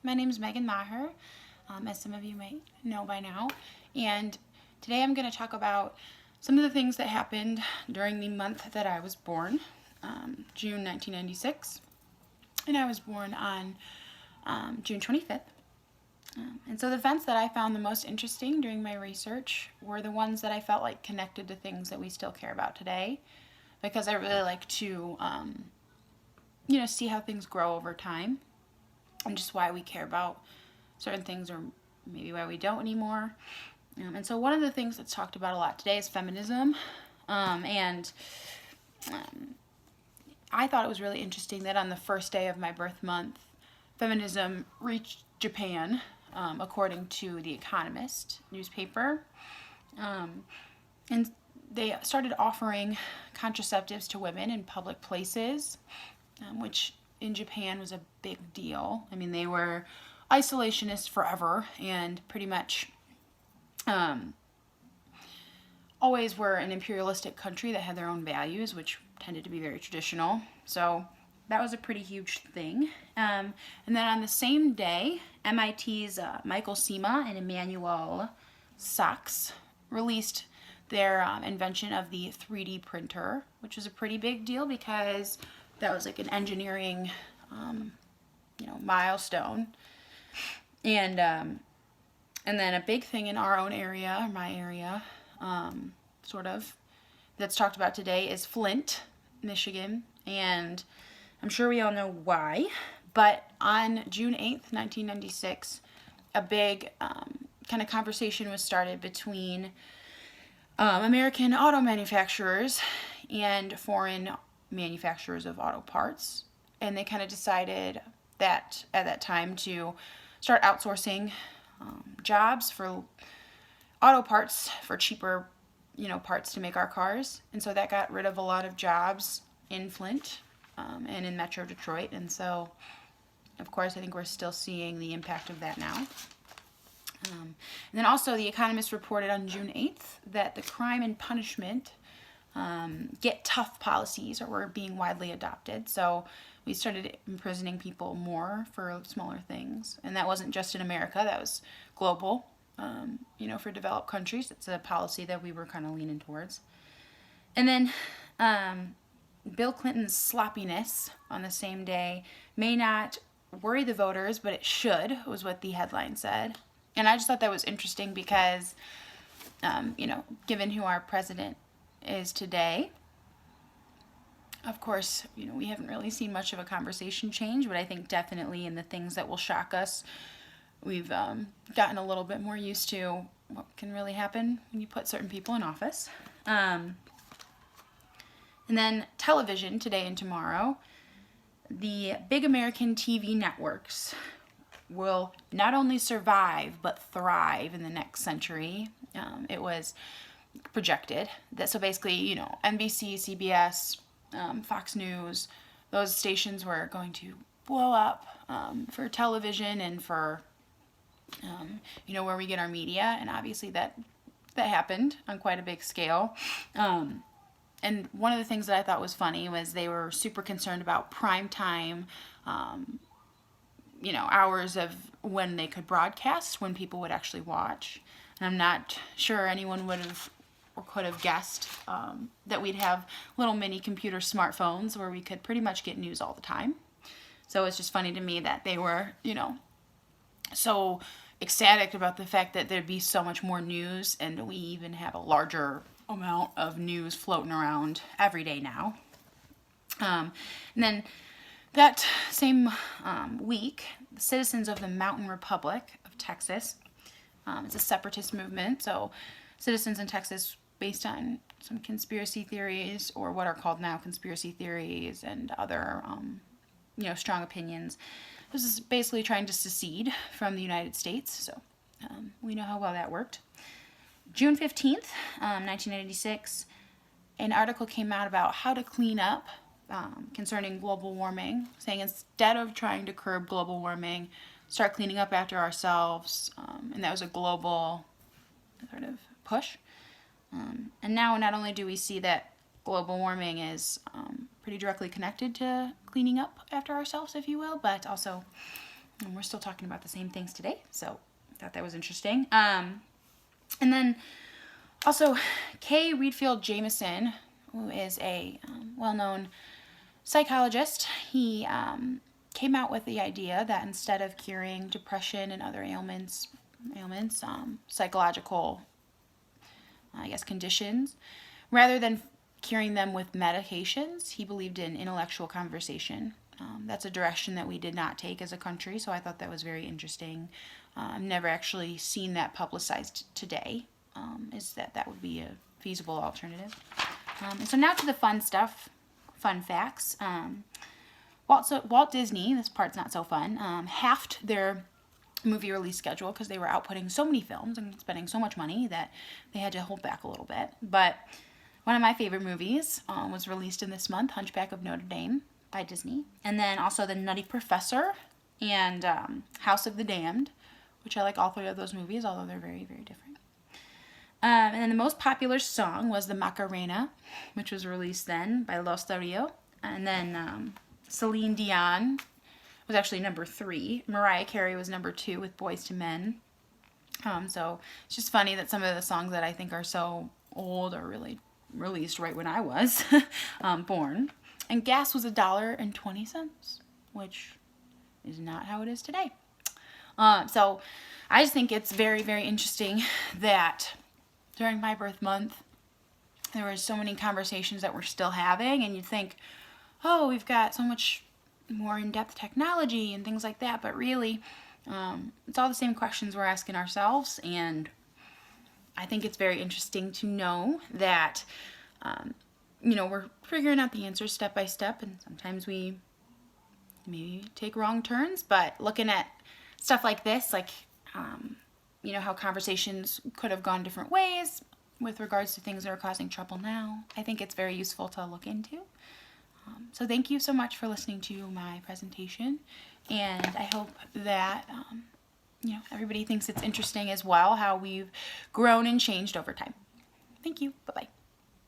My name is Megan Maher, as some of you might know by now, and today I'm going to talk about some of the things that happened during the month that I was born, June 1996, and I was born on June 25th. And so the events that I found the most interesting during my research were the ones that I felt like connected to things that we still care about today, because I really like to, see how things grow over time and just why we care about certain things or maybe why we don't anymore. And so one of the things that's talked about a lot today is feminism. And I thought it was really interesting that on the first day of my birth month, feminism reached Japan, according to The Economist newspaper. And they started offering contraceptives to women in public places, which in Japan was a big deal. I mean, they were isolationists forever and pretty much always were an imperialistic country that had their own values, which tended to be very traditional. So that was a pretty huge thing. And then on the same day, MIT's Michael Sema and Emmanuel Sachs released their invention of the 3D printer, which was a pretty big deal because that was like an engineering, milestone. And then a big thing in our own area, my area, that's talked about today is Flint, Michigan. And I'm sure we all know why. But on June 8th, 1996, a big kind of conversation was started between American auto manufacturers and foreign manufacturers of auto parts, and they kind of decided that at that time to start outsourcing jobs for auto parts for cheaper, parts to make our cars. And so that got rid of a lot of jobs in Flint and in Metro Detroit. And so, of course, I think we're still seeing the impact of that now. And then also, The Economist reported on June 8th that the crime and punishment get tough policies were being widely adopted. So we started imprisoning people more for smaller things. And that wasn't just in America, that was global. For developed countries, it's a policy that we were kind of leaning towards. And then Bill Clinton's sloppiness on the same day may not worry the voters, but it should, was what the headline said. And I just thought that was interesting because, given who our president is today, of course, we haven't really seen much of a conversation change, but I think definitely in the things that will shock us, we've gotten a little bit more used to what can really happen when you put certain people in office. And then television today and tomorrow, the big American TV networks will not only survive but thrive in the next century. It was projected that, so basically, NBC, CBS, Fox News, those stations were going to blow up for television and for where we get our media. And obviously that happened on quite a big scale. And one of the things that I thought was funny was they were super concerned about prime time, hours of when they could broadcast, when people would actually watch. And I'm not sure anyone would have or could have guessed that we'd have little mini computer smartphones where we could pretty much get news all the time. So it's just funny to me that they were, so ecstatic about the fact that there'd be so much more news, and we even have a larger amount of news floating around every day now. And then that same week, the citizens of the Mountain Republic of Texas, it's a separatist movement, so citizens in Texas based on some conspiracy theories, or what are called now conspiracy theories, and other, strong opinions. This is basically trying to secede from the United States, so we know how well that worked. June 15th, 1996, an article came out about how to clean up concerning global warming, saying instead of trying to curb global warming, start cleaning up after ourselves, and that was a global sort of push. And now not only do we see that global warming is pretty directly connected to cleaning up after ourselves, if you will, but also And we're still talking about the same things today, so I thought that was interesting. And then also, Kay Redfield Jamison, who is a well-known psychologist, he came out with the idea that instead of curing depression and other ailments, psychological, I guess, conditions, rather than curing them with medications, he believed in intellectual conversation. That's a direction that we did not take as a country, so I thought that was very interesting. I've never actually seen that publicized today, is that would be a feasible alternative. And so now to the fun stuff, fun facts. Walt Disney, this part's not so fun, halved their movie release schedule because they were outputting so many films and spending so much money that they had to hold back a little bit. But one of my favorite movies was released in this month, Hunchback of Notre Dame by Disney. And then also The Nutty Professor and House of the Damned, which I like all three of those movies, although they're very, very different. And then the most popular song was the Macarena, which was released then by Los Del Rio. And then Celine Dion was actually number 3. Mariah Carey was number 2 with Boyz II Men. So it's just funny that some of the songs that I think are so old are really released right when I was born. And gas was $1.20, which is not how it is today. So I just think it's very, very interesting that during my birth month, there were so many conversations that we're still having, and you'd think, oh, we've got so much more in-depth technology and things like that, but really, it's all the same questions we're asking ourselves, and I think it's very interesting to know that, we're figuring out the answers step by step, and sometimes we maybe take wrong turns, but looking at stuff like this, like, how conversations could have gone different ways with regards to things that are causing trouble now, I think it's very useful to look into. So thank you so much for listening to my presentation, and I hope that, everybody thinks it's interesting as well how we've grown and changed over time. Thank you. Bye-bye.